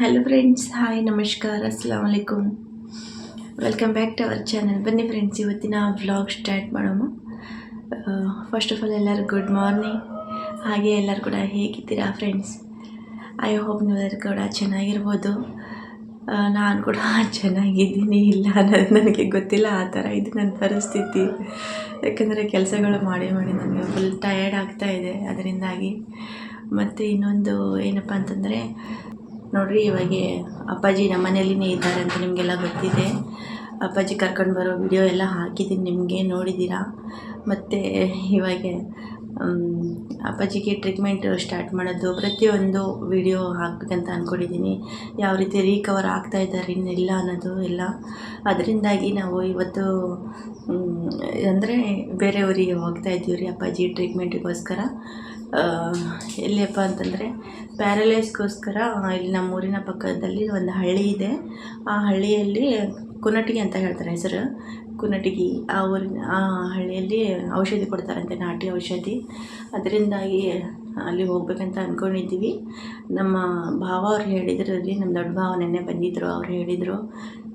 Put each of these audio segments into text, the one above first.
Hello friends, hi, ನಮಸ್ಕಾರ, ಅಸ್ಸಲಾಮ್ ವಲೈಕುಮ್. Welcome back to our channel. ಬನ್ನಿ ಫ್ರೆಂಡ್ಸ್, ಇವತ್ತಿನ ವ್ಲಾಗ್ ಸ್ಟಾರ್ಟ್ ಮಾಡೋಣ. ಫಸ್ಟ್ ಆಫ್ ಆಲ್ ಎಲ್ಲರೂ ಗುಡ್ ಮಾರ್ನಿಂಗ್. ಹಾಗೆ ಎಲ್ಲರೂ ಕೂಡ ಹೇಗಿದ್ದೀರಾ ಫ್ರೆಂಡ್ಸ್? ಐ ಹೋಪ್ ನೀವೆಲ್ಲರೂ ಕೂಡ ಚೆನ್ನಾಗಿರ್ಬೋದು. ನಾನು ಕೂಡ ಚೆನ್ನಾಗಿದ್ದೀನಿ, ಇಲ್ಲ ಅನ್ನೋದು ನನಗೆ ಗೊತ್ತಿಲ್ಲ. ಆ ಥರ ಇದು ನನ್ನ ಪರಿಸ್ಥಿತಿ. ಯಾಕಂದರೆ ಕೆಲಸಗಳು ಮಾಡಿ ನನಗೆ ಫುಲ್ ಟಯರ್ಡ್ ಆಗ್ತಾಯಿದೆ. ಅದರಿಂದಾಗಿ ಮತ್ತು ಇನ್ನೊಂದು ಏನಪ್ಪ ಅಂತಂದರೆ ನೋಡಿರಿ, ಇವಾಗ ಅಪ್ಪಾಜಿ ನಮ್ಮ ಮನೆಯಲ್ಲಿನೇ ಇದ್ದಾರೆ ಅಂತ ನಿಮಗೆಲ್ಲ ಗೊತ್ತಿದೆ. ಅಪ್ಪಾಜಿ ಕರ್ಕೊಂಡು ಬರೋ ವಿಡಿಯೋ ಎಲ್ಲ ಹಾಕಿದ್ದೀನಿ, ನಿಮಗೆ ನೋಡಿದ್ದೀರಾ. ಮತ್ತು ಇವಾಗ ಅಪ್ಪಾಜಿಗೆ ಟ್ರೀಟ್ಮೆಂಟ್ ಸ್ಟಾರ್ಟ್ ಮಾಡೋದು ಪ್ರತಿಯೊಂದು ವಿಡಿಯೋ ಹಾಕಬೇಕಂತ ಅಂದ್ಕೊಂಡಿದ್ದೀನಿ. ಯಾವ ರೀತಿ ರಿಕವರ್ ಆಗ್ತಾ ಇದ್ದಾರೆ ಇನ್ನೆಲ್ಲ ಅನ್ನೋದು ಎಲ್ಲ. ಅದರಿಂದಾಗಿ ನಾವು ಇವತ್ತು ಅಂದರೆ ಬೇರೆ ಊರಿಗೆ ಹೋಗ್ತಾ ಇದ್ದೀವಿ ರೀ ಅಪ್ಪಾಜಿ ಟ್ರೀಟ್ಮೆಂಟಿಗೋಸ್ಕರ. ಎಲ್ಲಿಯಪ್ಪ ಅಂತಂದರೆ ಪ್ಯಾರಲೈಸ್ಗೋಸ್ಕರ ಇಲ್ಲಿ ನಮ್ಮ ಊರಿನ ಪಕ್ಕದಲ್ಲಿ ಒಂದು ಹಳ್ಳಿ ಇದೆ. ಆ ಹಳ್ಳಿಯಲ್ಲಿ ಕುನಟಗಿ ಅಂತ ಹೇಳ್ತಾರೆ ಹೆಸರು, ಕುನಟಗಿ. ಆ ಹಳ್ಳಿಯಲ್ಲಿ ಔಷಧಿ ಕೊಡ್ತಾರಂತೆ, ನಾಟಿ ಔಷಧಿ. ಅದರಿಂದಾಗಿ ಅಲ್ಲಿ ಹೋಗ್ಬೇಕಂತ ಅಂದ್ಕೊಂಡಿದ್ದೀವಿ. ನಮ್ಮ ಭಾವ ಅವ್ರು ಹೇಳಿದ್ರು ಅಲ್ಲಿ, ನಮ್ಮ ದೊಡ್ಡ ಭಾವ ನೆನ್ನೆ ಬಂದಿದ್ದರು. ಅವ್ರು ಹೇಳಿದರು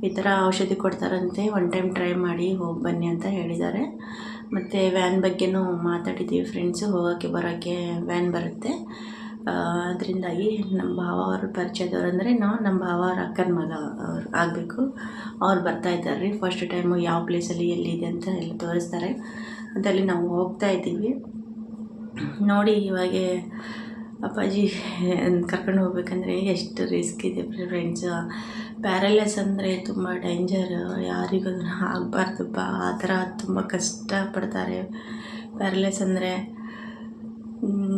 ಈ ಥರ ಔಷಧಿ ಕೊಡ್ತಾರಂತೆ, ಒನ್ ಟೈಮ್ ಟ್ರೈ ಮಾಡಿ ಹೋಗಿ ಬನ್ನಿ ಅಂತ ಹೇಳಿದ್ದಾರೆ. ಮತ್ತು ವ್ಯಾನ್ ಬಗ್ಗೆನೂ ಮಾತಾಡಿದ್ದೀವಿ ಫ್ರೆಂಡ್ಸು. ಹೋಗೋಕ್ಕೆ ಬರೋಕ್ಕೆ ವ್ಯಾನ್ ಬರುತ್ತೆ. ಅದರಿಂದಾಗಿ ನಮ್ಮ ಭಾವ ಅವ್ರ ಪರಿಚಯದವ್ರು, ಅಂದರೆ ನಮ್ಮ ಭಾವ ಅವ್ರ ಅಕ್ಕನ ಮಗ ಅವ್ರು ಆಗಬೇಕು. ಅವ್ರು ಬರ್ತಾಯಿದ್ದಾರೆ ರೀ. ಫಸ್ಟ್ ಟೈಮು ಯಾವ ಪ್ಲೇಸಲ್ಲಿ ಎಲ್ಲಿದೆ ಅಂತ ಎಲ್ಲ ತೋರಿಸ್ತಾರೆ. ಅದಲ್ಲಿ ನಾವು ಹೋಗ್ತಾ ಇದ್ದೀವಿ. ನೋಡಿ, ಇವಾಗ ಅಪ್ಪಾಜಿ ಕರ್ಕೊಂಡು ಹೋಗ್ಬೇಕಂದ್ರೆ ಎಷ್ಟು ರಿಸ್ಕ್ ಇದೆ ಫ್ರೆಂಡ್ಸ್. ಪ್ಯಾರಲೈಸ್ ಅಂದರೆ ತುಂಬ ಡೇಂಜರ್, ಯಾರಿಗೂ ಅದನ್ನು ಆಗಬಾರ್ದಪ್ಪ. ಆ ಥರ ತುಂಬ ಕಷ್ಟಪಡ್ತಾರೆ. ಪ್ಯಾರಲೈಸ್ ಅಂದರೆ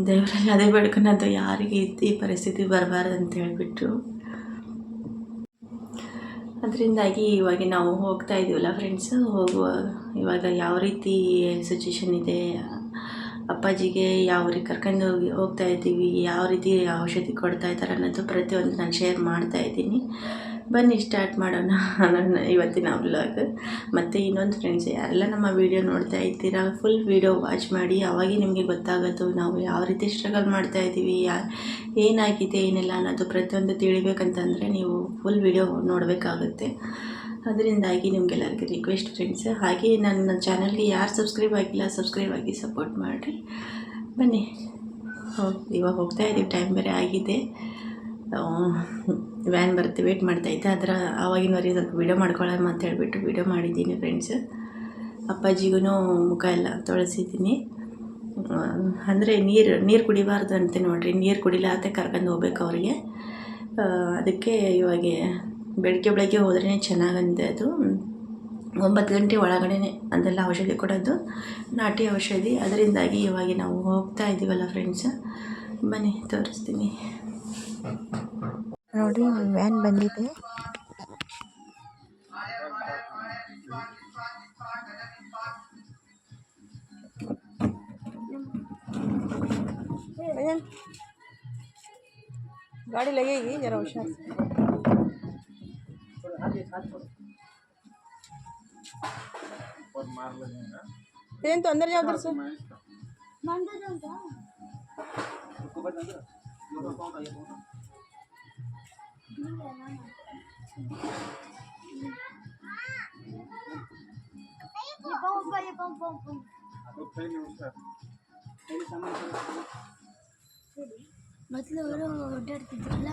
ದೇವರಲ್ಲಿ ಅದೇ ಬೇಡ್ಕೊಳೋದು, ಯಾರಿಗೆ ಈ ಪರಿಸ್ಥಿತಿ ಬರಬಾರ್ದು ಅಂತ ಹೇಳಿಬಿಟ್ಟು. ಅದರಿಂದಾಗಿ ಇವಾಗ ನಾವು ಹೋಗ್ತಾ ಇದ್ದೀವಲ್ಲ ಫ್ರೆಂಡ್ಸು. ಇವಾಗ ಯಾವ ರೀತಿ ಸಿಚುವೇಶನ್ ಇದೆ, ಅಪ್ಪಾಜಿಗೆ ಯಾವ ರೀತಿ ಕರ್ಕೊಂಡು ಹೋಗ್ತಾ ಇದ್ದೀವಿ, ಯಾವ ರೀತಿ ಔಷಧಿ ಕೊಡ್ತಾ ಇದ್ದಾರೆ ಅನ್ನೋದು ಪ್ರತಿಯೊಂದು ನಾನು ಶೇರ್ ಮಾಡ್ತಾ ಇದ್ದೀನಿ. ಬನ್ನಿ ಸ್ಟಾರ್ಟ್ ಮಾಡೋಣ ನನ್ನ ಇವತ್ತಿನ ವ್ಲಾಗ್. ಮತ್ತು ಇನ್ನೊಂದು ಫ್ರೆಂಡ್ಸ್, ಯಾರೆಲ್ಲ ನಮ್ಮ ವೀಡಿಯೋ ನೋಡ್ತಾ ಇದ್ದೀರಾ, ಫುಲ್ ವೀಡಿಯೋ ವಾಚ್ ಮಾಡಿ. ಅವಾಗೇ ನಿಮಗೆ ಗೊತ್ತಾಗೋದು ನಾವು ಯಾವ ರೀತಿ ಸ್ಟ್ರಗಲ್ ಮಾಡ್ತಾ ಇದ್ದೀವಿ, ಏನಾಗಿದೆ ಏನೆಲ್ಲ ಅನ್ನೋದು ಪ್ರತಿಯೊಂದು ತಿಳಿಬೇಕಂತಂದರೆ ನೀವು ಫುಲ್ ವೀಡಿಯೋ ನೋಡಬೇಕಾಗುತ್ತೆ. ಅದರಿಂದಾಗಿ ನಿಮಗೆಲ್ಲರಿಗೂ ರಿಕ್ವೆಸ್ಟ್ ಫ್ರೆಂಡ್ಸ್. ಹಾಗೆ ನನ್ನ ಚಾನಲ್ಗೆ ಯಾರು ಸಬ್ಸ್ಕ್ರೈಬ್ ಆಗಿಲ್ಲ, ಸಬ್ಸ್ಕ್ರೈಬ್ ಆಗಿ ಸಪೋರ್ಟ್ ಮಾಡಿರಿ. ಬನ್ನಿ ಇವಾಗ ಹೋಗ್ತಾ ಇದ್ದೀವಿ. ಟೈಮ್ ಬೇರೆ ಆಗಿದೆ, ವ್ಯಾನ್ ಬರುತ್ತೆ, ವೇಟ್ ಮಾಡ್ತಾಯಿದ್ದೆ. ಆವಾಗಿನವರೆಗೆ ಸ್ವಲ್ಪ ವೀಡಿಯೋ ಮಾಡ್ಕೊಳ್ಳೋಣ ಅಂತ ಹೇಳ್ಬಿಟ್ಟು ವೀಡಿಯೋ ಮಾಡಿದ್ದೀನಿ ಫ್ರೆಂಡ್ಸ್. ಅಪ್ಪಾಜಿಗೂ ಮುಖ ಎಲ್ಲ ತೊಳೆಸಿದ್ದೀನಿ. ಅಂದರೆ ನೀರು ಕುಡಿಬಾರ್ದು ಅಂತೆ ನೋಡಿರಿ. ನೀರು ಕುಡಿಲಾತೆ ಕರ್ಕೊಂಡು ಹೋಗ್ಬೇಕು ಅವರಿಗೆ. ಅದಕ್ಕೆ ಇವಾಗ ಬೆಳಗ್ಗೆ ಹೋದ್ರೇ ಚೆನ್ನಾಗಂತೆ. ಅದು 9 ಗಂಟೆ ಒಳಗಡೆ ಅದೆಲ್ಲ ಔಷಧಿ ಕೊಡೋದು, ನಾಟಿ ಔಷಧಿ. ಅದರಿಂದಾಗಿ ಇವಾಗ ನಾವು ಹೋಗ್ತಾ ಇದ್ದೀವಲ್ಲ ಫ್ರೆಂಡ್ಸ್. ಬನ್ನಿ ತೋರಿಸ್ತೀನಿ. ನೋಡಿ, ವ್ಯಾನ್ ಬಂದಿದೆ. गाड़ी लगेगी, जरा होशियार से। पेन तो अंदर जाओ, उधर से मतलब ಓಡಾಡ್ತಿದ್ರಲ್ಲ.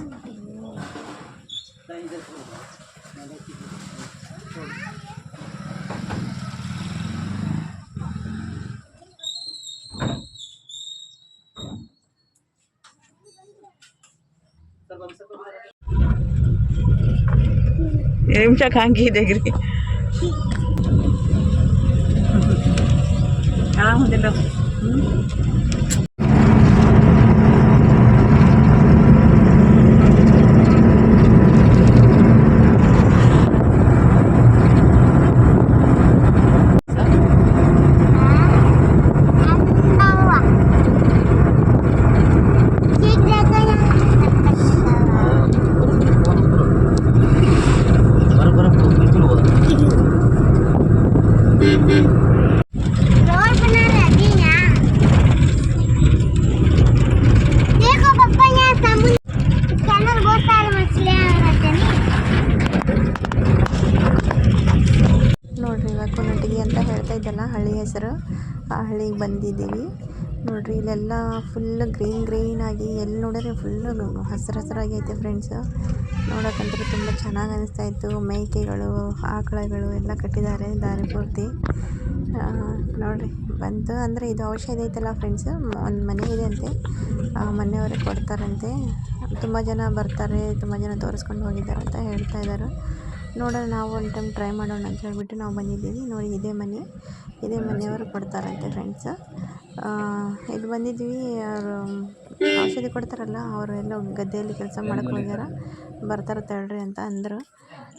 ನಿಮಿಷ ಕಾಂಗಿದೆಗ್ರಿ ಆರಾಮದಿಲ್ಲ. देखो पापा, यहाँ समुद्र बहुत सारे मछलियाँ हैं। ಕುನಟಗಿ ಅಂತ ಹೇಳ್ತಾ ಇದ್ದಲ್ಲ ಹಳ್ಳಿ ಹೆಸರು, ಆ ಹಳ್ಳಿಗೆ ಬಂದಿದ್ದೀವಿ ನೋಡ್ರಿ. ಇಲ್ಲೆಲ್ಲ ಫುಲ್ ಗ್ರೀನ್ ಆಗಿ ಎಲ್ಲಿ ನೋಡಿದ್ರೆ ಫುಲ್ಲು ಹಸಿರಾಗಿ ಐತೆ ಫ್ರೆಂಡ್ಸ್. ನೋಡೋಕ್ಕಂತೂ ತುಂಬ ಚೆನ್ನಾಗಿ ಅನಿಸ್ತಾ ಇತ್ತು. ಮೇಕೆಗಳು, ಆಕಳಗಳು ಎಲ್ಲ ಕಟ್ಟಿದ್ದಾರೆ ದಾರಿ ಪೂರ್ತಿ. ನೋಡ್ರಿ ಬಂತು ಅಂದರೆ ಇದು ಔಷಧಿ ಐತಲ್ಲ ಫ್ರೆಂಡ್ಸ್, ಒಂದು ಮನೆ ಇದೆ ಅಂತೆ, ಆ ಮನೆಯವ್ರಿಗೆ ಕೊಡ್ತಾರಂತೆ. ತುಂಬ ಜನ ಬರ್ತಾರೆ, ತುಂಬ ಜನ ತೋರಿಸ್ಕೊಂಡು ಹೋಗಿದ್ದಾರೆ ಅಂತ ಹೇಳ್ತಾ ಇದ್ದಾರೆ. ನೋಡೋಣ, ನಾವು ಒಂದು ಟೈಮ್ ಟ್ರೈ ಮಾಡೋಣ ಅಂತ ಹೇಳ್ಬಿಟ್ಟು ನಾವು ಬಂದಿದ್ದೀವಿ. ನೋಡಿ ಇದೇ ಮನೆಯವರು ಕೊಡ್ತಾರಂತೆ ಫ್ರೆಂಡ್ಸ್. ಇಲ್ಲಿ ಬಂದಿದ್ವಿ, ಅವರು ಔಷಧಿ ಕೊಡ್ತಾರಲ್ಲ, ಅವರು ಎಲ್ಲ ಗದ್ದೆಯಲ್ಲಿ ಕೆಲಸ ಮಾಡಕ್ಕೆ ಹೋಗ್ಯಾರ, ಬರ್ತಾರೆ ತಡ್ರಿ ಅಂತ ಅಂದರು.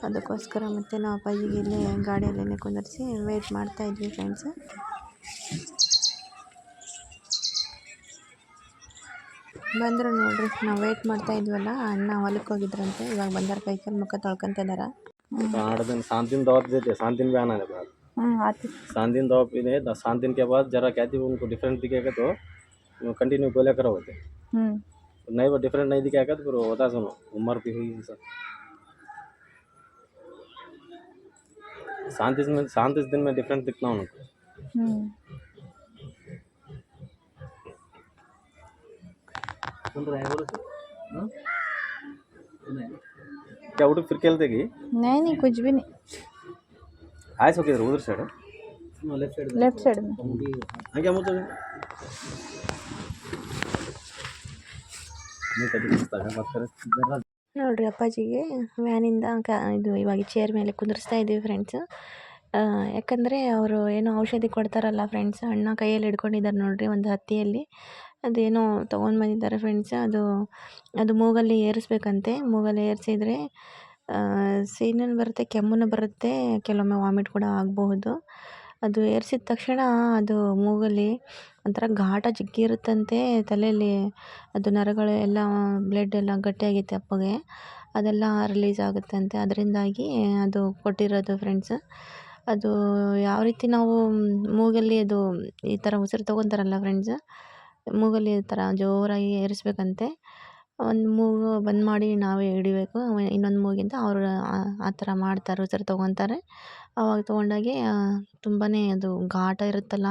ಅದಕ್ಕೋಸ್ಕರ ಮತ್ತೆ ನಾವು ಅಪ್ಪಾಜಿಗೆ ಇಲ್ಲೇ ಗಾಡಿಯಲ್ಲೇ ಕುಂದಿರಿಸಿ ವೆಯ್ಟ್ ಮಾಡ್ತಾಯಿದ್ವಿ ಫ್ರೆಂಡ್ಸ್. ಬಂದರು ನೋಡ್ರಿ, ನಾವು ವೆಯ್ಟ್ ಮಾಡ್ತಾ ಇದ್ವಲ್ಲ, ಅಣ್ಣ ಹೊಲಕ್ಕೆ ಹೋಗಿದ್ರಂತೆ, ಇವಾಗ ಬಂದಾರ, ಕೈಕಾಲು ಮುಖ ತೊಳ್ಕೊತ ಇದಾರ. 7 दिन दवा देते, 7 दिन में आना है बाद। आती 7 दिन दवा पीने, 7 दिन के बाद जरा कहती है उनको डिफरेंट दिखेगा तो कंटिन्यू बोले करो होते, नहीं वो डिफरेंट नहीं दिखेगा तो फिर होता सुनो उम्र भी हुई सब। 37 दिन में डिफरेंट दिखना उनको। सुन रहे हैं बोलो क्या उठ फिर खेलते कि नहीं कुछ भी नहीं, आए सो किधर उधर साइड लेफ्ट साइड में क्या मतलब नहीं कभी पूछता है बात करें जरा ನೋಡ್ರಿ. ಅಪ್ಪಾಜಿಗೆ ವ್ಯಾನಿಂದ ಇದು ಇವಾಗ ಚೇರ್ ಮೇಲೆ ಕುಂದಿರಿಸ್ತಾ ಇದ್ದೀವಿ ಫ್ರೆಂಡ್ಸ್. ಯಾಕಂದರೆ ಅವರು ಏನೋ ಔಷಧಿ ಕೊಡ್ತಾರಲ್ಲ ಫ್ರೆಂಡ್ಸ್, ಅಣ್ಣ ಕೈಯಲ್ಲಿ ಹಿಡ್ಕೊಂಡಿದ್ದಾರೆ ನೋಡ್ರಿ, ಒಂದು ಹತ್ತಿಯಲ್ಲಿ ಅದೇನೋ ತೊಗೊಂಡು ಬಂದಿದ್ದಾರೆ ಫ್ರೆಂಡ್ಸ್. ಅದು ಮೂಗಲ್ಲಿ ಏರಿಸ್ಬೇಕಂತೆ. ಮೂಗಲ್ಲಿ ಏರಿಸಿದರೆ ಸೀನೂ ಬರುತ್ತೆ, ಕೆಮ್ಮು ಬರುತ್ತೆ, ಕೆಲವೊಮ್ಮೆ ವಾಮಿಟ್ ಕೂಡ ಆಗಬಹುದು. ಅದು ಏರಿಸಿದ ತಕ್ಷಣ ಅದು ಮೂಗಲ್ಲಿ ಒಂಥರ ಘಾಟ ಜಿಗ್ಗಿ ಇರುತ್ತಂತೆ. ತಲೆಯಲ್ಲಿ ಅದು ನರಗಳು ಎಲ್ಲ ಬ್ಲಡ್ ಎಲ್ಲ ಗಟ್ಟಿಯಾಗೈತೆ ಅಪ್ಪಗೆ, ಅದೆಲ್ಲ ರಿಲೀಸ್ ಆಗುತ್ತಂತೆ. ಅದರಿಂದಾಗಿ ಅದು ಕೊಟ್ಟಿರೋದು ಫ್ರೆಂಡ್ಸ್. ಅದು ಯಾವ ರೀತಿ ನಾವು ಮೂಗಲ್ಲಿ ಅದು ಈ ಥರ ಉಸಿರು ತೊಗೊತಾರಲ್ಲ ಫ್ರೆಂಡ್ಸ್, ಮೂಗಲ್ಲಿ ಈ ಥರ ಜೋರಾಗಿ ಏರಿಸ್ಬೇಕಂತೆ. ಒಂದು ಮೂಗು ಬಂದ್ ಮಾಡಿ ನಾವೇ ಹಿಡಿಬೇಕು, ಇನ್ನೊಂದು ಮೂಗಿಂದ ಅವರು ಆ ಥರ ಮಾಡ್ತಾರೆ, ಉಸಿರು ತೊಗೊತಾರೆ. ಆವಾಗ ತೊಗೊಂಡಾಗೆ ತುಂಬಾ ಅದು ಘಾಟ ಇರುತ್ತಲ್ಲ,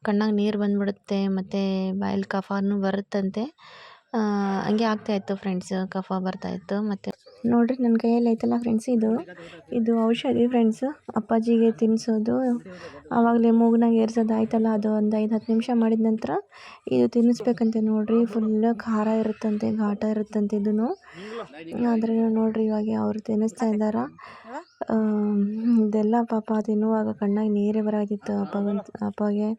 ಕಣ್ಣಾಗ ನೀರು ಬಂದುಬಿಡುತ್ತೆ, ಮತ್ತು ಬಾಯಲ್ಲಿ ಕಫನೂ ಬರುತ್ತಂತೆ. ಹಂಗೆ ಆಗ್ತಾಯಿತ್ತು ಫ್ರೆಂಡ್ಸ್, ಕಫ ಬರ್ತಾಯಿತ್ತು. ಮತ್ತು ನೋಡಿರಿ ನನ್ನ ಕೈಯಲ್ಲಿ ಐತಲ್ಲ ಫ್ರೆಂಡ್ಸ್, ಇದು ಔಷಧಿ ಫ್ರೆಂಡ್ಸ್, ಅಪ್ಪಾಜಿಗೆ ತಿನ್ನಿಸೋದು. ಆವಾಗಲೇ ಮೂಗ್ನಾಗ ಏರ್ಸೋದು ಆಯ್ತಲ್ಲ, ಅದು ಒಂದು 5-10 ನಿಮಿಷ ಮಾಡಿದ ನಂತರ ಇದು ತಿನ್ನಿಸ್ಬೇಕಂತೆ ನೋಡಿರಿ. ಫುಲ್ ಖಾರ ಇರುತ್ತಂತೆ, ಘಾಟ ಇರುತ್ತಂತೆ ಇದೂ. ಆದರೆ ನೋಡಿರಿ ಇವಾಗ ಅವರು ತಿನ್ನಿಸ್ತಾ ಇದ್ದಾರೆ. ಇದೆಲ್ಲ ಪಾಪ ತಿನ್ನುವಾಗ ಕಣ್ಣಾಗ ನೀರೇ ಬರಾಗಿತ್ತು ಅಪ್ಪಗೆ.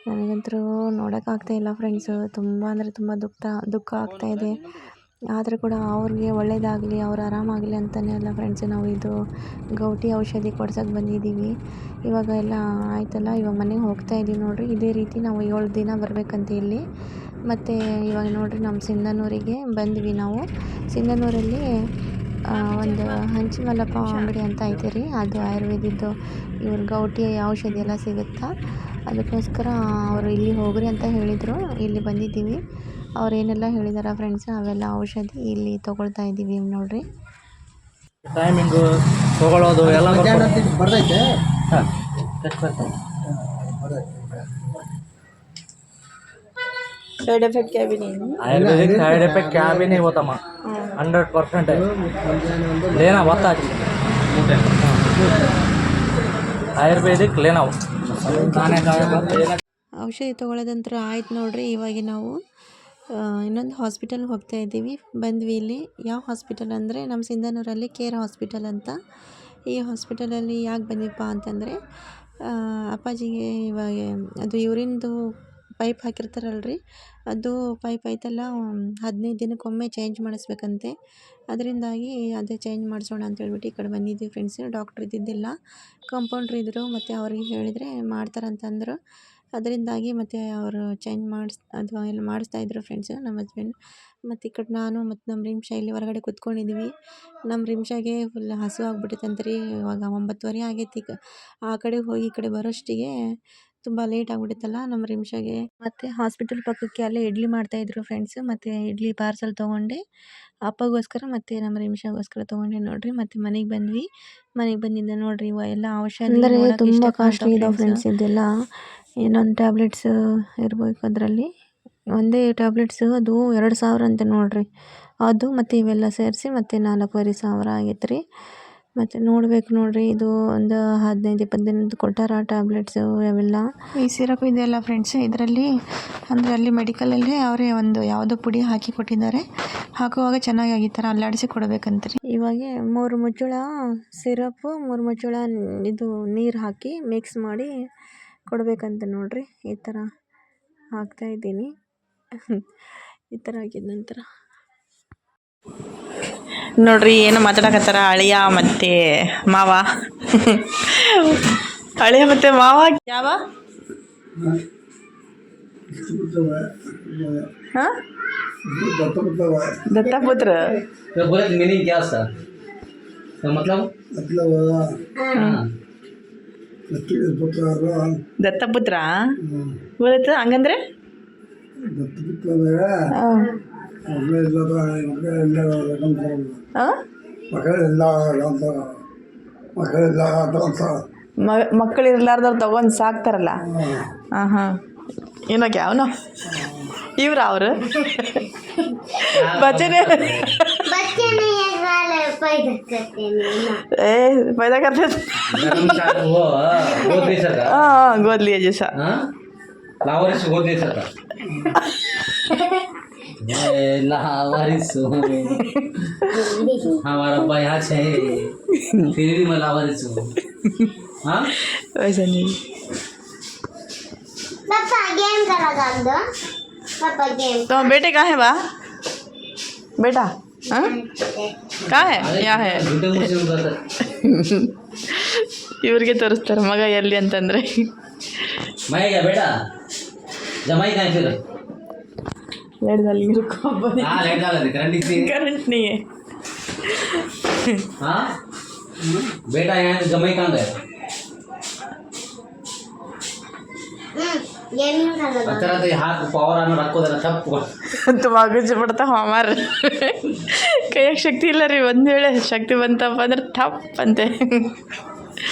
ನನಗಂತೂ ನೋಡೋಕ್ಕಾಗ್ತಾಯಿಲ್ಲ ಫ್ರೆಂಡ್ಸು, ತುಂಬ ಅಂದರೆ ತುಂಬ ದುಃಖ ಆಗ್ತಾಯಿದೆ. ಆದರೂ ಕೂಡ ಅವ್ರಿಗೆ ಒಳ್ಳೆಯದಾಗಲಿ, ಅವ್ರು ಆರಾಮಾಗಲಿ ಅಂತಲೇ ಅಲ್ಲ ಫ್ರೆಂಡ್ಸ್ ನಾವು ಇದು ಗೌಟಿ ಔಷಧಿ ಕೊಡ್ಸೋಕೆ ಬಂದಿದ್ದೀವಿ. ಇವಾಗ ಎಲ್ಲ ಆಯ್ತಲ್ಲ, ಇವಾಗ ಮನೆಗೆ ಹೋಗ್ತಾಯಿದ್ದೀವಿ ನೋಡಿರಿ. ಇದೇ ರೀತಿ ನಾವು 7 ದಿನ ಬರಬೇಕಂತ ಇಲ್ಲಿ. ಮತ್ತು ಇವಾಗ ನೋಡಿರಿ ನಮ್ಮ ಸಿಂಧನೂರಿಗೆ ಬಂದ್ವಿ ನಾವು. ಸಿಂಧನೂರಲ್ಲಿ ಒಂದು ಹಂಚಿಮಲ್ಲಪ್ಪ ಅಂಗಡಿ ಅಂತ ಐತೆ ರೀ, ಅದು ಆಯುರ್ವೇದಿದ್ದು ಇವ್ರ ಗೌಟಿ ಔಷಧಿ ಎಲ್ಲ ಸಿಗುತ್ತಾ, ಅದಕ್ಕೋಸ್ಕರ ಅವರು ಇಲ್ಲಿ ಹೋಗ್ರಿ ಅಂತ ಹೇಳಿದರು. ಇಲ್ಲಿ ಬಂದಿದ್ದೀವಿ, ಅವ್ರು ಏನೆಲ್ಲ ಹೇಳಿದಾರ ಫ್ರೆಂಡ್ಸ್ ಅವೆಲ್ಲ ಔಷಧಿ ಇಲ್ಲಿ ತೊಗೊಳ್ತಾ ಇದ್ದೀವಿ ನೋಡಿರಿ. ಟೈಮಿಂಗು ತೊಗೊಳ್ಳೋದು ಎಲ್ಲ ಬರ್ತೈತೆ. साइड इफेक्ट क्या भी नहीं है। आयुर्वेदिक साइड इफेक्ट क्या भी नहीं होता माँ, 100% है लेना होता है आयुर्वेदिक लेना खाने का ಔಷಧಿ ತೊಗೊಳ್ಳೋದಂತರ ಆಯ್ತು ನೋಡಿರಿ. ಇವಾಗ ನಾವು ಇನ್ನೊಂದು ಹಾಸ್ಪಿಟಲ್ಗೆ ಹೋಗ್ತಾ ಇದ್ದೀವಿ. ಬಂದ್ವಿ ಇಲ್ಲಿ. ಯಾವ ಹಾಸ್ಪಿಟಲ್ ಅಂದರೆ ನಮ್ಮ ಸಿಂಧನೂರಲ್ಲಿ ಕೇರ್ ಹಾಸ್ಪಿಟಲ್ ಅಂತ. ಈ ಹಾಸ್ಪಿಟಲಲ್ಲಿ ಯಾಕೆ ಬಂದಿಪ್ಪ ಅಂತಂದರೆ ಅಪ್ಪಾಜಿಗೆ ಇವಾಗ ಅದು ಯೂರಿನ್ದು ಪೈಪ್ ಹಾಕಿರ್ತಾರಲ್ರಿ, ಅದು ಪೈಪ್ ಐತಲ್ಲ 15 ದಿನಕ್ಕೊಮ್ಮೆ ಚೇಂಜ್ ಮಾಡಿಸ್ಬೇಕಂತೆ. ಅದರಿಂದಾಗಿ ಅದೇ ಚೇಂಜ್ ಮಾಡಿಸೋಣ ಅಂತ ಹೇಳ್ಬಿಟ್ಟು ಈ ಕಡೆ ಬಂದಿದ್ದೀವಿ ಫ್ರೆಂಡ್ಸ್. ಡಾಕ್ಟ್ರ್ ಇದ್ದಿದ್ದಿಲ್ಲ, ಕಾಂಪೌಂಡ್ರ್ ಇದ್ದರು, ಮತ್ತು ಅವ್ರಿಗೆ ಹೇಳಿದರೆ ಮಾಡ್ತಾರಂತಂದರು. ಅದರಿಂದಾಗಿ ಮತ್ತು ಅವರು ಚೇಂಜ್ ಅದು ಎಲ್ಲ ಮಾಡಿಸ್ತಾಯಿದ್ರು ಫ್ರೆಂಡ್ಸ್ ನಮ್ಮ ಹಸ್ಬೆಂಡ್. ಮತ್ತು ಈ ಕಡೆ ನಾನು ಮತ್ತು ನಮ್ಮ ರಿಮ್ಷಾ ಇಲ್ಲಿ ಹೊರಗಡೆ ಕೂತ್ಕೊಂಡಿದ್ದೀವಿ. ನಮ್ಮ ರಿಮ್ಷಾಗೆ ಫುಲ್ ಹಸಿವು ಆಗ್ಬಿಟ್ಟೈತಂತೆ ರೀ. ಇವಾಗ 9:30 ಆಗೈತಿ. ಆ ಕಡೆ ಹೋಗಿ ಈ ಕಡೆ ಬರೋಷ್ಟಿಗೆ ತುಂಬ ಲೇಟ್ ಆಗಿಬಿಡುತ್ತಲ್ಲ ನಮ್ಮ ರಿಮ್ಷಾಗೆ. ಮತ್ತು ಹಾಸ್ಪಿಟಲ್ ಪಕ್ಕಕ್ಕೆ ಅಲ್ಲೇ ಇಡ್ಲಿ ಮಾಡ್ತಾಯಿದ್ರು ಫ್ರೆಂಡ್ಸು. ಮತ್ತು ಇಡ್ಲಿ ಪಾರ್ಸಲ್ ತೊಗೊಂಡೆ ಅಪ್ಪಗೋಸ್ಕರ ಮತ್ತು ನಮ್ಮ ರಿಮ್ಷಾಗೋಸ್ಕರ ತೊಗೊಂಡೆ ನೋಡ್ರಿ. ಮತ್ತು ಮನೆಗೆ ಬಂದ್ವಿ. ಮನೆಗೆ ಬಂದಿದ್ದ ನೋಡ್ರಿ ಇವ ಎಲ್ಲ ಔಷಧಿ ಅಂದರೆ ತುಂಬ ಕಾಸ್ಟ್ಲಿ ಇದಾವೆ ಫ್ರೆಂಡ್ಸ್. ಇದೆಲ್ಲ ಇನ್ನೊಂದು ಟ್ಯಾಬ್ಲೆಟ್ಸ್ ಇರ್ಬೇಕು ಅದರಲ್ಲಿ. ಒಂದೇ ಟ್ಯಾಬ್ಲೆಟ್ಸು ಅದು 2000 ಅಂತೆ ನೋಡ್ರಿ. ಅದು ಮತ್ತು ಇವೆಲ್ಲ ಸೇರಿಸಿ ಮತ್ತು 4500 ಆಗೈತೆ ರೀ. ಮತ್ತು ನೋಡ್ಬೇಕು ನೋಡ್ರಿ, ಇದು ಒಂದು 15-20 ದಿನದ್ದು ಕೊಟ್ಟಾರ ಟ್ಯಾಬ್ಲೆಟ್ಸು ಅವೆಲ್ಲ. ಈ ಸಿರಪ್ ಇದೆಯಲ್ಲ ಫ್ರೆಂಡ್ಸ್, ಇದರಲ್ಲಿ ಅಂದರೆ ಅಲ್ಲಿ ಮೆಡಿಕಲಲ್ಲಿ ಅವರೇ ಒಂದು ಯಾವುದೋ ಪುಡಿ ಹಾಕಿ ಕೊಟ್ಟಿದ್ದಾರೆ. ಹಾಕುವಾಗ ಚೆನ್ನಾಗಿ ಈ ಥರ ಅಲ್ಲಾಡಿಸಿ ಕೊಡಬೇಕಂತ ರೀ. ಇವಾಗ 3 ಮುಚ್ಚಳ ಸಿರಪ್ಪು 3 ಮುಚ್ಚಳ ಇದು ನೀರು ಹಾಕಿ ಮಿಕ್ಸ್ ಮಾಡಿ ಕೊಡಬೇಕಂತ ನೋಡ್ರಿ. ಈ ಥರ ಹಾಕ್ತಾಯಿದ್ದೀನಿ. ಈ ಥರ ಆಗಿದ ನಂತರ ನೋಡ್ರಿ ಏನು ಮಾತಾಡಕತ್ತಾರ ಅಳಿಯ ಮತ್ತು ಮಾವ. ಅಳಿಯ ಮತ್ತು ಮಾವ ಯಾವ ಹಾಂ दत्तापुत्र बोले मीनिंग क्या सर? मतलब ದತ್ತಪುತ್ರ ಬರುತ್ತೆ ಹಂಗಂದ್ರೆ ಮಕ್ಕಳಿರ್ಲಾರ್ದವ್ರು ತಗೊಂಡು ಸಾಕ್ತಾರಲ್ಲ. ಹಾಂ ಹಾಂ ಏನಕ್ಕೆ ಅವನು ಇವ್ರ ಅವರು ಬಚ್ಚನೆ पैदा करते हाँ गोद लिए जैसा लावारिस गोद ले सकता लावारिस हमारा भाई यहाँ है फिर भी मैं लावारिस हूँ. हाँ वैसा नहीं. पापा गेम करा कर दो. पापा गेम. तो बेटे कहाँ है बा बेटा? हाँ कहाँ है? यहाँ है. ಇವ್ರಿಗೆ ತೋರಿಸ್ತಾರೆ ಮಗ ಎಲ್ಲಿ ಅಂತಂದರೆ. ಮೈಗೆ ಬೇಡ ಜಮಾई कहाँ फिर लेट डाल हाँ लेट डाल दे करंट नहीं है. हाँ बेटा यहाँ तो जमाई कहाँ गए? गेम करा कर. अच्छा तो हाथ पावर आने रखो देना सब ತುಂಬ ಆಗುಜ ಬಿಡ್ತಾವ ಅಮ್ಮಾರ ಕೈಯಾಗ ಶಕ್ತಿ ಇಲ್ಲ ರೀ. ಒಂದು ವೇಳೆ ಶಕ್ತಿ ಬಂತಪ್ಪ ಅಂದ್ರೆ ಟಪ್ ಅಂತೆ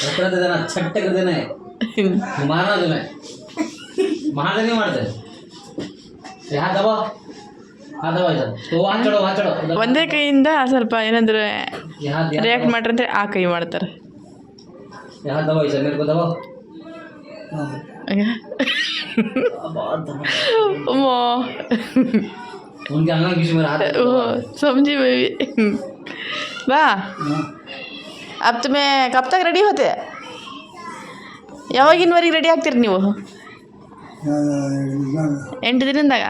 रखना देना छट्टे कर देना है मारना तुम्हें महादेव नहीं मारते यहाँ दबा हाँ दबा इधर तो हाथ चढ़ो ಒಂದೇ ಕೈಯಿಂದ ಸ್ವಲ್ಪ ಏನಾದರೂ यहाँ ರಿಯಾಕ್ಟ್ ಮಾಡ್ರಂದ್ರೆ ಆ ಕೈ ಮಾಡ್ತಾರೆ. यहाँ दबा इधर मेरे को दबाओ उनके अंगना किसी मेरा हाथ समझी मैं भी. बा अब तुम्हें कब तक रेडी होते? ಯಾವಾಗಿನವರೆಗೆ ರೆಡಿ ಆಗ್ತೀರಿ ನೀವು? 8 ದಿನದಾಗ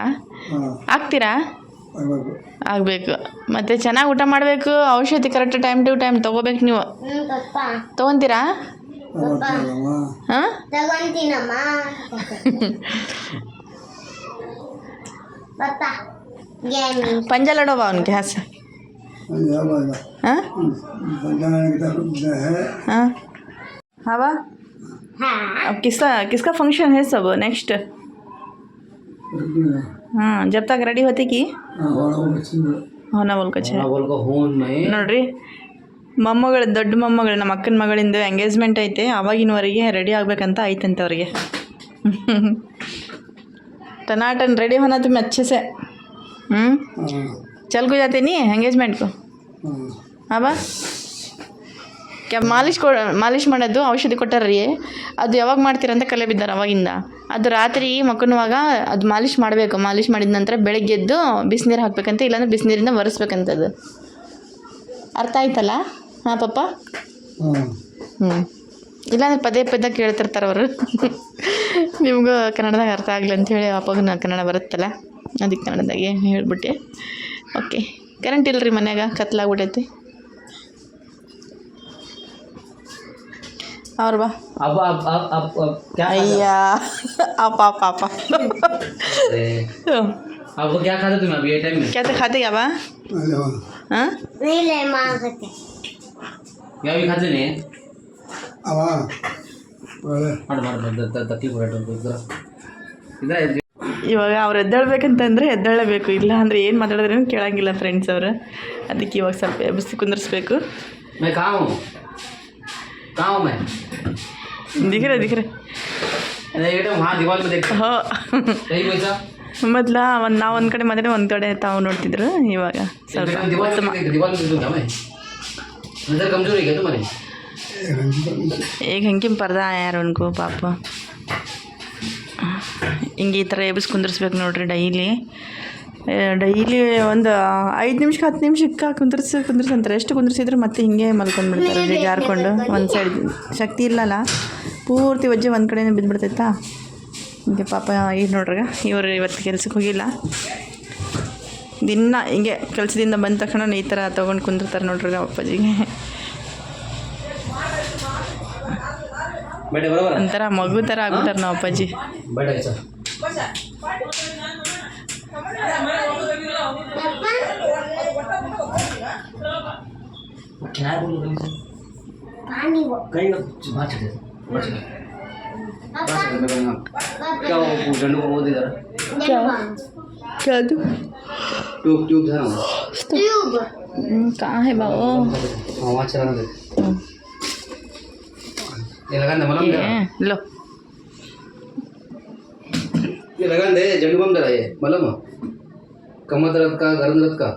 ಆಗ್ತೀರಾ? ಆಗಬೇಕು. ಮತ್ತು ಚೆನ್ನಾಗಿ ಊಟ ಮಾಡಬೇಕು, ಔಷಧಿ ಕರೆಕ್ಟ್ ಟೈಮ್ ಟು ಟೈಮ್ ತೊಗೋಬೇಕು ನೀವು. ತೊಗೊತೀರಾ? ಹಾಂ ತಗೊಂತೀನಮ್ಮ. पापा गेम पंजा लड़ोबा उनके हाथ से. हाँ हाँ हाँ बा. हाँ अब किसका फंक्शन है सब नेक्स्ट? हाँ जब तक रेडी होते कि होना बोल कुछ है ನೋಡ್ರಿ. ಮೊಮ್ಮಗಳು ದೊಡ್ಡ ಮೊಮ್ಮಗಳು ನಮ್ಮ ಅಕ್ಕನ ಮಗಳಿಂದು ಎಂಗೇಜ್ಮೆಂಟ್ ಐತೆ. ಅವಾಗಿನವರೆಗೆ ರೆಡಿ ಆಗಬೇಕಂತ ಐತಂತೆ ಅವ್ರಿಗೆ. टनाटन रेडी होना तुम्हें अच्छे से. चल को जाते नहीं ಎಂಗೇಜ್ಮೆಂಟ್ को. हाँ बा क्या ಮಾಲಿಶ್ ಮಾಡೋದು ಔಷಧಿ ಕೊಟ್ಟಾರ್ರಿ. ಅದು ಯಾವಾಗ ಮಾಡ್ತೀರಂತ ಕಲೆ ಬಿದ್ದಾರೆ ಅವಾಗಿಂದ. ಅದು ರಾತ್ರಿ ಮಕ್ಕಳುವಾಗ ಅದು ಮಾಲಿಶ್ ಮಾಡಬೇಕು. ಮಾಲಿಶ್ ಮಾಡಿದ ನಂತರ ಬೆಳಗ್ಗೆ ಎದ್ದು ಬಿಸಿನೀರು ಹಾಕಬೇಕಂತ, ಇಲ್ಲಾಂದ್ರೆ ಬಿಸಿನೀರಿಂದ ಒರೆಸ್ಬೇಕಂತದ್ದು. ಅರ್ಥ ಆಯ್ತಲ್ಲ? ಹಾಂ ಪಪ್ಪ. ಇಲ್ಲಾಂದ್ರೆ ಪದೇ ಪದೇ ಕೇಳ್ತಿರ್ತಾರೆ ಅವರು. ನಿಮಗೂ ಕನ್ನಡದಾಗ ಅರ್ಥ ಆಗಲಿ ಅಂಥೇಳಿ ಅಪ್ಪಗೂ ಕನ್ನಡ ಬರುತ್ತಲ್ಲ, ಅದಕ್ಕೆ ಕನ್ನಡದಾಗೆ ಹೇಳ್ಬಿಟ್ಟೆ. ಓಕೆ. ಕರೆಂಟ್ ಇಲ್ಲರಿ ಮನ್ಯಾಗ, ಕತ್ಲಾಗ್ಬಿಟ್ಟೈತಿ. और बा अब क्या अय्या आप अब क्या खाते तुम अभी ये टाइम में? क्या तो खाते क्या बा? हाँ नहीं ले मांगते क्या भी खाते नहीं? अब ಮಾಡಿ ತತ್ತಿ ಇದ್ರೆ ಇವಾಗ ಅವ್ರು ಎದ್ದೇಳ್ಬೇಕಂತಂದರೆ ಎದ್ದೇಳಬೇಕು, ಇಲ್ಲ ಅಂದರೆ ಏನು ಮಾತಾಡಿದ್ರೂ ಕೇಳಂಗಿಲ್ಲ ಫ್ರೆಂಡ್ಸ್ ಅವರು. ಅದಕ್ಕೆ ಇವಾಗ ಸ್ವಲ್ಪ ಎಬ್ಬಿಸಿ ಕುಂದರ್ಸ್ಬೇಕು. ದಿಗ್ರೆ ಮೊದಲ ನಾವು ಒಂದು ಕಡೆ ಮಾತಾಡಿ ಒಂದು ಕಡೆ ತಾವು ನೋಡ್ತಿದ್ರು. ಇವಾಗ ಸ್ವಲ್ಪ ಈಗ ಹಂಗೆ ಪರ್ದ ಯಾರು ಅನ್ಕೋ ಪಾಪ. ಹಿಂಗೆ ಈ ಥರ ಎಬ್ಬಿಸಿ ಕುಂದರ್ಸ್ಬೇಕು ನೋಡ್ರಿ ಡೈಲಿ ಒಂದು 5 ನಿಮಿಷಕ್ಕೆ 10 ನಿಮಿಷಕ್ಕೆ ಕುಂದ್ರಿಸಂತಾರೆ. ಎಷ್ಟು ಕುಂದ್ರಿಸಿದ್ರು ಮತ್ತೆ ಹಿಂಗೆ ಮಲ್ಕೊಂಡ್ಬಿಡ್ತಾರೆ ಈಗ ಜಾರ್ಕೊಂಡು. ಒಂದು ಸೈಡ್ ಶಕ್ತಿ ಇಲ್ಲಲ್ಲ, ಪೂರ್ತಿ ವಜ್ಜೆ ಒಂದು ಕಡೆನೇ ಬಿದ್ದುಬಿಡ್ತೈತಾ. ಹಿಂಗೆ ಪಾಪ ಈಗ ನೋಡ್ರಿ ಇವರು ಇವತ್ತು ಕೆಲ್ಸಕ್ಕೆ ಹೋಗಿಲ್ಲ. ದಿನ ಹಿಂಗೆ ಕೆಲಸದಿಂದ ಬಂದ ತಕ್ಷಣ ಈ ಥರ ತೊಗೊಂಡು ಕುಂದಿರ್ತಾರೆ ನೋಡ್ರಿ ಅಪ್ಪಾಜಿಗೆ. ಒಂಥರ ಮಗು ಥರ ಆಗ್ಬಿಟ್ಟಾರೆ ನಾವು ಅಪ್ಪಾಜಿ. कहाँ है बाबू? ये लगान दे मलम दे लो, ये लगान दे जंडू बम दे ये मलम कमर दर्द का गर्दन दर्द का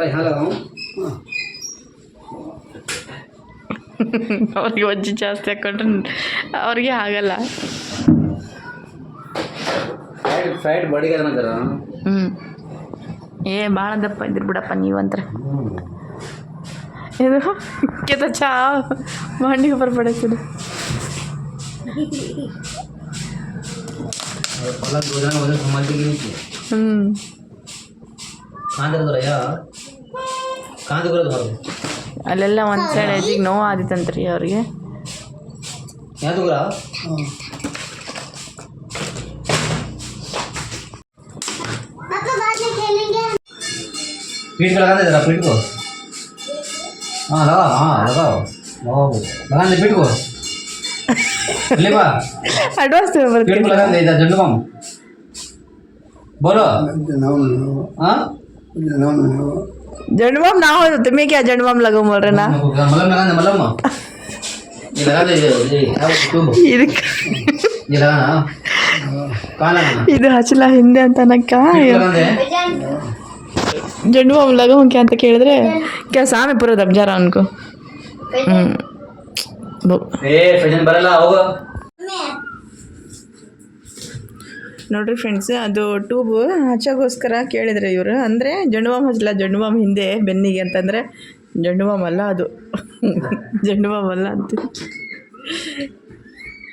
यहाँ लगाऊं. ಅವ್ರಿಗೆ ವಜ್ಜಿ ಜಾಸ್ತಿ ಹಾಕೊಂಡ್ರೆ ಅವ್ರಿಗೆ ಆಗಲ್ಲ. ಫ್ಯಾಟ್ ಬಾಡಿಗೆ ಏನಂತಾರ. ಭಾಳ ದಪ್ಪ ಇದ್ರಿ ಬಿಡಪ್ಪ ನೀವಂತ್ರ. ಇದು ಕೆತ್ತ ಚಾ ಮಾಡಿಗೆ ಬರ್ಬೇಡ. ಅಲ್ಲೆಲ್ಲ ಒಂದು ಸೈಡ್ ಐತಿಗೆ ನೋವು ಆದಿತ್ತಂತ್ರಿ ಅವ್ರಿಗೆ. पीठ को लगाने जरा पीठ को. हाँ लगाओ लगाने पीठ को. ले बा ಅಡ್ವಾನ್ಸ್ पीठ को लगाने इधर जंडू बम बोलो. हाँ जंडू बम ना हो तो तुम्हें क्या जंडू बम लगाओ बोल रहे ना. मलम लगाने मलम ये लगा दे ये लगाना कहाँ लगाना. ಇದು ಹಚ್ಚಲ ಹಿಂದೆ ಅಂತ ನಕ್ಕ जंडू बम लगाओ क्या ಅಂತ ಕೇಳಿದ್ರೆ क्या सामने पूरा दब जा रहा उनको. ಫೆಜನ್ ಬರಲ್ಲ ಹೋಗೋ. ನೋಡ್ರಿ ಫ್ರೆಂಡ್ಸ್, ಅದು ಟ್ಯೂಬ್ ಹಚ್ಚೋಗೋಸ್ಕರ ಕೇಳಿದ್ರೆ ಇವರು. ಅಂದರೆ ಜಂಡು ಬಾಮ್ ಹಚ್ಚಲ್ಲ, ಜಂಡು ಬಾಮ್ ಹಿಂದೆ ಬೆನ್ನಿಗೆ ಅಂತಂದರೆ ಜಂಡು ಬಾಮ್ ಅಲ್ಲ ಅದು. ಜಂಡು ಬಾಮ್ ಅಲ್ಲ ಅಂತ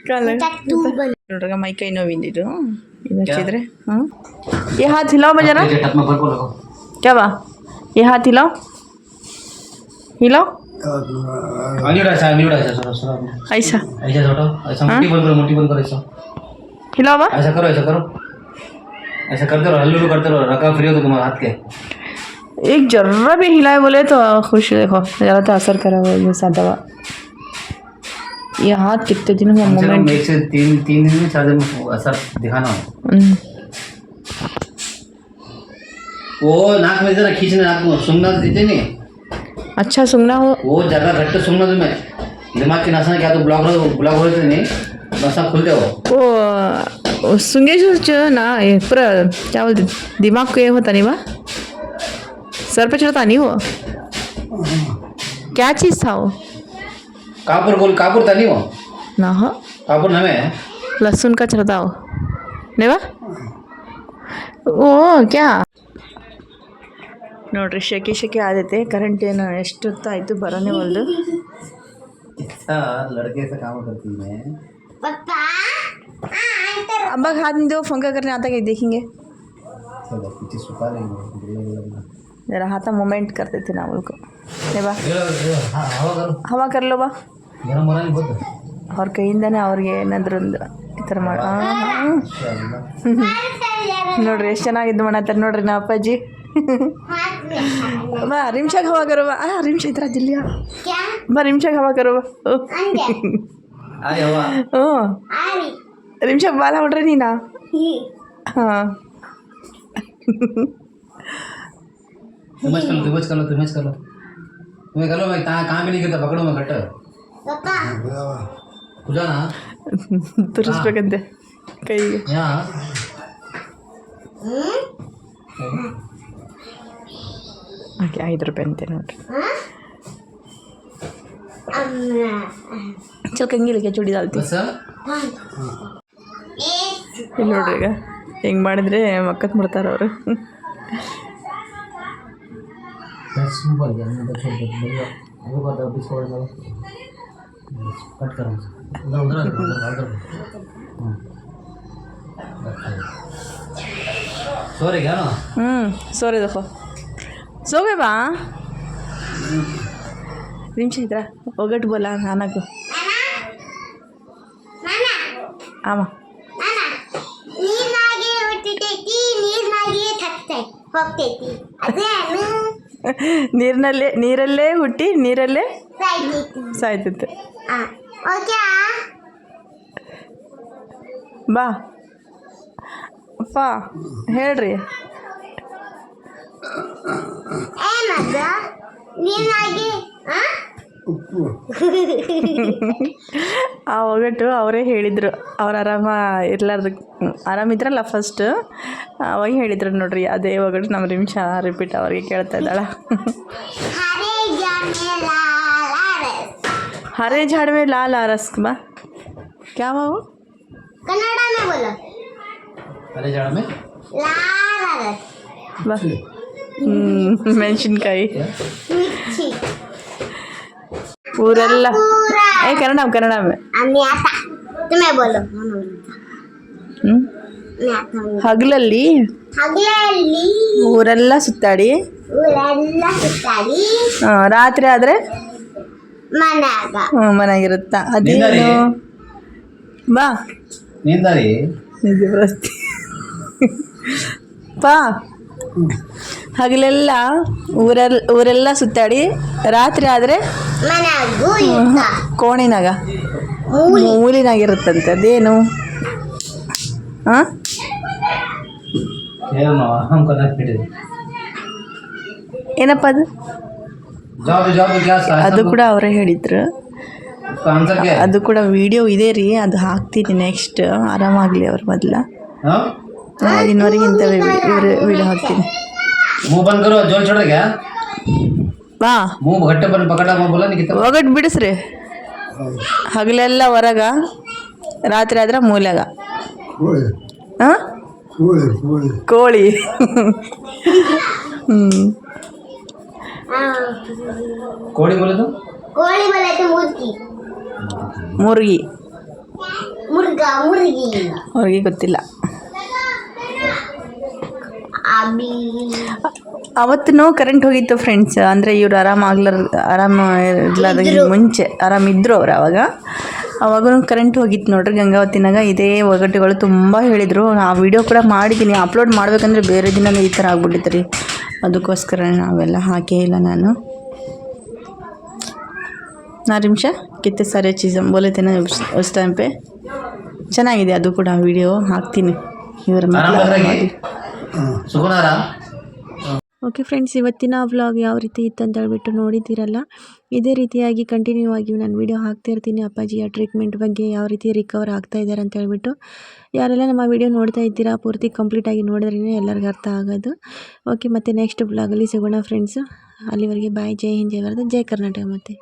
ಕಾಲ ನೋಡ್ರಾಗ ಮೈ ಕೈ ನೋವಿಂದಿದ್ದು ಇದು ಹಚ್ಚಿದ್ರೆ. ಹಾಂ ये हाथ हिलाओ बजाना. क्या बा ये हाथ हिलाओ हिलाओ ऐसा मुट्ठी बंद करो ऐसा हिलाओ बा. ऐसा करो ऐसा करते रहो हल्लू करते रहो. रखा फ्री हो तो तुम्हारे हाथ के एक जर्रा भी हिलाए बोले तो खुश. देखो ज़्यादा तो असर करा हुआ ये सादा दवा. ये हाथ कितने दिनों का मोमेंट 1 से 3 दिन में 4 दिन में असर दिखाना हो. वो नाक में जरा खींचना, नाक में सूंघना देते नहीं. अच्छा सूंघना हो वो जरा घट्ट सूंघना तुम्हें दिमाग की नसा क्या तो ब्लॉक हो रहे नहीं नसा खुलते हो. वो सूंघे जो ना ये पूरा क्या बोलते दिमाग को ये होता नहीं बा, सर पे चढ़ता नहीं वो. क्या चीज़ था वो? कापुर था नहीं वो ना हो कापुर ना में लहसुन का चढ़ता हो नहीं बा. ಓ ಕ್ಯಾ ನೋಡ್ರಿ ಶೆಕೆ ಆದೈತೆ. ಕರೆಂಟ್ ಏನು ಎಷ್ಟೊತ್ತಾಯಿತು ಬರೋನೇ ಒಲ್ದು. लड़के से काम करती है पापा अब्बा हाथ नहीं दो, फोन करने आता है देखेंगे. पीछे सुखा लेंगे जरा हाथा मोमेंट करते थे ना उनको. नहीं बा हवा कर लो बा. गरम बना नहीं बहुत ಅವ್ರ ಕೈಯಿಂದನೇ ಅವ್ರಿಗೆ ಏನಾದರೂ ಒಂದು ಈ ಥರ ಮಾಡಿ. ನೋಡ್ರಿ ಎಷ್ಟು ಚೆನ್ನಾಗಿದ್ದು ಮಾಡತ್ತಾರೆ ನೋಡ್ರಿ ನಾ ಅಪ್ಪಾಜಿ. ಬಾ रिमशाक हवा करो बा. रिमशा इधर दिल्ली क्या बा रिमशाक हवा करो बा. ಅಯ್ಯವ್ವ ಹ್ಞೂ ಆರಿ ನಿಮಿಷ ಬಾಲ ಹೊಡ್ರಿ ನೀನಾ ಹಾಂ तुम्हें करो तुम्हें करो मैं कहाँ भी नहीं करता पकड़ो मैं घट ಪಪ್ಪ पूजा ना ತುರಿಸ್ಬೇಕಂತೆ ಕೈಗೆ यहाँ ಓಕೆ 5 ರೂಪಾಯಿ ಅಂತೆ ನೋಡ್ರಿ ಚಲ್ ಕಂಗಿಲಿಗೆ ಚೂಡಿ ದಾಲ್ತಿ बस ಇಲ್ಲಿ ನೋಡ್ರಿ ಈಗ ಹೆಂಗೆ ಮಾಡಿದ್ರೆ ಮಕ್ಕತ್ ಮಾಡ್ತಾರೆ ಅವರು ऊपर गया मैं तो छोड़ दे बढ़िया वो कर दो बीच छोड़ दो कट करो उधर उधर सॉरी क्या ना ಸೋರಿ ದೋಖೋ ಸೋಬೆ ಬಾ ನಿಮಿಷ ಇದ್ರ ಒಗಟ್ಟು ಬೋಲ ನಾನಾಗು ಆಮ ನೀರ್ನಾಗೆ ಹುಟ್ಟಿತೈತಿ ನೀರ್ನಾಗೆ ಹೋಗ್ತೈತಿ ಅದೇನು ನೀರಲ್ಲೇ ಹುಟ್ಟಿ ನೀರಲ್ಲೇ ಸಾಯ್ತೈತಿ ಸಾಯ್ತೈತೆ ಓಕೆ ಬಾ ಅಪ್ಪ ಹೇಳ್ರಿ ಏನದ ನೀರ್ನಾಗೆ ಆ ಒಗಟು ಅವರೇ ಹೇಳಿದರು ಅವ್ರು ಆರಾಮಿದ್ರಲ್ಲ ಫಸ್ಟ್ ಅವಾಗ ಹೇಳಿದ್ರು ನೋಡ್ರಿ ಅದೇ ಒಗಟು ನಮ್ಮ ನಿಮಿಷ ರಿಪೀಟ್ ಅವ್ರಿಗೆ ಕೇಳ್ತಾ ಇದ್ದಾಳ हरे झाड़ में लाल आरस बा क्या हुआ वो कन्नड़ में बोलो अरे जाड़ में लाल बा ಮೆಣಸಿನ್ಕಾಯಿ मिर्ची ಊರೆಲ್ಲ ಏ ಕನ್ನಡ ಕನ್ನಡ हमें आता तुम्हें बोलो ಹಗಲಲ್ಲಿ ಹಗಲಲ್ಲಿ ಊರೆಲ್ಲ ಸುತ್ತಾಡಿ ಊರೆಲ್ಲ ಸುತ್ತಾಡಿ ರಾತ್ರಿ ಆದರೆ ಮನ್ಯಾಗ ಮನೆಯಾಗಿರುತ್ತಾ ಅದೇನು ಬಾ ನೀಂದಾರಿ ನಿಜ ಬಸ್ತಿ ಪಾ ಹಗಲೆಲ್ಲ ಊರೆಲ್ಲ ಸುತ್ತಾಡಿ ರಾತ್ರಿ ಆದರೆ ಮನ್ಯಾಗೂ ಇರ್ತ ಕೋಣಿನಾಗ ಮೂಲಿನಾಗಿರುತ್ತಂತೆ ಅದೇನು ಹಾಂ ಏನು हम करना फिट ಏನಪ್ಪ ಅದು जाओ क्या ಅದು ಕೂಡ ಅವರೇ ಹೇಳಿದ್ರು उसका आंसर क्या है ಅದು ಕೂಡ ವಿಡಿಯೋ ಇದೆ ರೀ ಅದು ಹಾಕ್ತೀನಿ ನೆಕ್ಸ್ಟ್ ಆರಾಮಾಗಲಿ ಅವ್ರ ಮೊದಲ हाँ ಆಗಿನವರಿಗಿಂತ ಇವರು ವಿಡಿಯೋ ಹಾಕ್ತೀನಿ मुंह बंद करो जोर छोड़ क्या ಬಾ मुंह घट्टे पर पकड़ा मैं बोला नहीं कितना ಒಗಟ್ ಬಿಡಿಸ್ರಿ ಹಗಲೆಲ್ಲ ಹೊರಗ ರಾತ್ರಿ ಆದ್ರೆ ಮೂಲೆಗ ಹಾಂ ಕೋಳಿ कोड़ी बोले तो ಕೋಳಿ ಬಲೈತೆ ಮುರ್ಗಿ ಮುರುಗಿ ಮುರ್ಗಿ ಅವ್ರಿಗೆ ಗೊತ್ತಿಲ್ಲ ಅಬಿ ಅವತ್ತು ಕರೆಂಟ್ ಹೋಗಿತ್ತು ಫ್ರೆಂಡ್ಸ್ ಅಂದರೆ ಇವ್ರು ಆರಾಮ ಇರ್ಲಾರ್ದಂಗೆ ಮುಂಚೆ ಆರಾಮಿದ್ರು ಅವ್ರು ಅವಾಗೂ ಕರೆಂಟ್ ಹೋಗಿತ್ತು ನೋಡ್ರಿ ಗಂಗಾವತಿನಾಗ ಇದೇ ಒಗಟುಗಳು ತುಂಬ ಹೇಳಿದರು ಆ ವಿಡಿಯೋ ಕೂಡ ಮಾಡಿದ್ದೀನಿ ಅಪ್ಲೋಡ್ ಮಾಡ್ಬೇಕಂದ್ರೆ ಬೇರೆ ದಿನ ಈ ಥರ ಆಗ್ಬಿಟ್ಟಿತ್ತು ರೀ ಅದಕ್ಕೋಸ್ಕರ ನಾವೆಲ್ಲ ಹಾಕೇ ಇಲ್ಲ ನಾನು ನಿಮಿಷ ಕಿತ್ತೆ ಸಾರೆ ಚೀಸ್ ಬೋಲೆ ತೇನೆ ಉಸ್ ಟೈಮ್ ಪೇ ಚೆನ್ನಾಗಿದೆ ಅದು ಕೂಡ ವಿಡಿಯೋ ಹಾಕ್ತೀನಿ ಇವ್ರ ಮಾಡಿ सुकुनारा ಓಕೆ ಫ್ರೆಂಡ್ಸ್ ಇವತ್ತಿನ ವ್ಲಾಗ್ ಯಾವ ರೀತಿ ಇತ್ತು ಅಂತ ಹೇಳ್ಬಿಟ್ಟು ನೋಡಿದ್ದೀರಲ್ಲ ಇದೇ ರೀತಿಯಾಗಿ ಕಂಟಿನ್ಯೂ ಆಗಿ ನಾನು ವೀಡಿಯೋ ಹಾಕ್ತಾ ಇರ್ತೀನಿ ಅಪ್ಪಾಜಿಯ ಟ್ರೀಟ್ಮೆಂಟ್ ಬಗ್ಗೆ ಯಾವ ರೀತಿ ರಿಕವರ್ ಆಗ್ತಾ ಇದ್ದಾರೆ ಅಂತ ಹೇಳ್ಬಿಟ್ಟು ಯಾರೆಲ್ಲ ನಮ್ಮ ವೀಡಿಯೋ ನೋಡ್ತಾ ಇದ್ದೀರಾ ಪೂರ್ತಿ ಕಂಪ್ಲೀಟಾಗಿ ನೋಡಿದ್ರೇ ಎಲ್ಲರಿಗೂ ಅರ್ಥ ಆಗೋದು ಓಕೆ ಮತ್ತು ನೆಕ್ಸ್ಟ್ ವ್ಲಾಗಲ್ಲಿ ಸಿಗೋಣ ಫ್ರೆಂಡ್ಸು ಅಲ್ಲಿವರೆಗೆ ಬಾಯ್ ಜೈ ಹಿಂದ್ ಜೈ ಭಾರತ ಜೈ ಕರ್ನಾಟಕ ಮತ್ತೆ